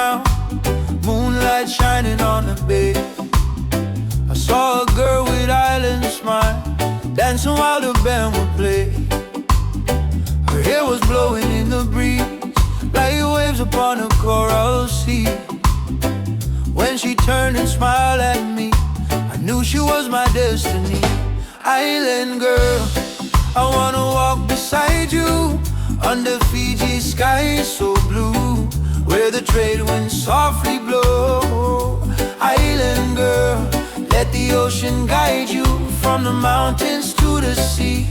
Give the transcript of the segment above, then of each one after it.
around, moonlight shining on the bay. I saw a girl with island smile, dancing while the band would play. Her hair was blowing in the breeze, like waves upon a coral sea. When she turned and smiled at me, I knew she was my destiny. Island girl, I wanna walk beside you, under Fiji skies so blue, where the trade winds softly blow. Island girl, let the ocean guide you, from the mountains to the sea.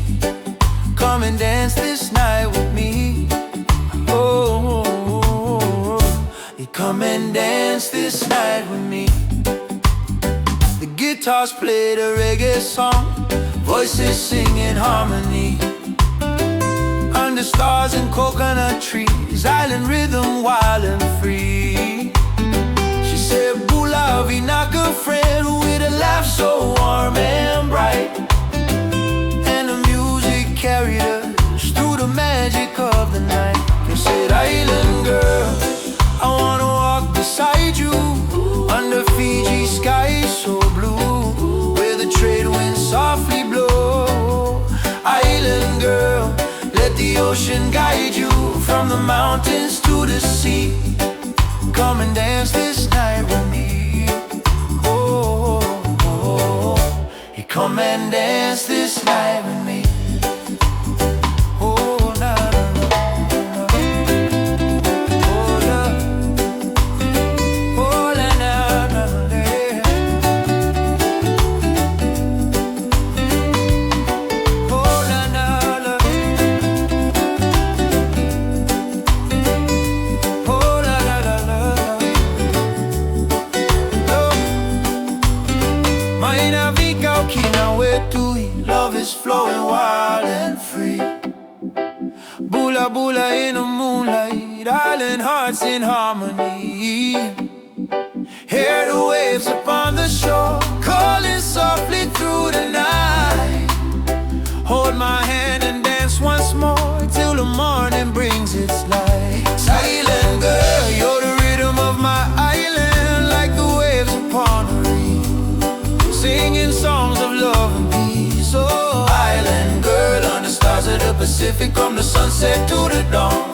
Come and dance this night with me. Oh, you come and dance this night with me. The guitars played a reggae song, voices singing harmony. Under stars and coconut trees, island rhythm wild and free. She said, "Bula vinaka friend," with a laugh so warm and bright. And the music carried us through the magic of the night. She said, "Island girl, I wanna walk beside you, under Fiji skies so blue, where the trade winds softly blow. Island girl, let the ocean guide you, from the mountains to the sea. Come and dance this night with me. Oh, you come and dance this night with me." Oh, na na na na. Oh, na. Oh, na na na na. Oh, na na na. Oh, la la la la. Oh, Maina vika ukina wetu, love is flowing wild and free. Bula bula in the moonlight, island hearts in harmony. Hear the waves upon the shore, calling softly through the night. Hold my hand and dance once more, till the morning brings its light. Island girl, you're the rhythm of my island, like the waves upon a reef, singing songs of love and peace. Oh, island girl, on the stars of the Pacific, from the sunset to the dawn.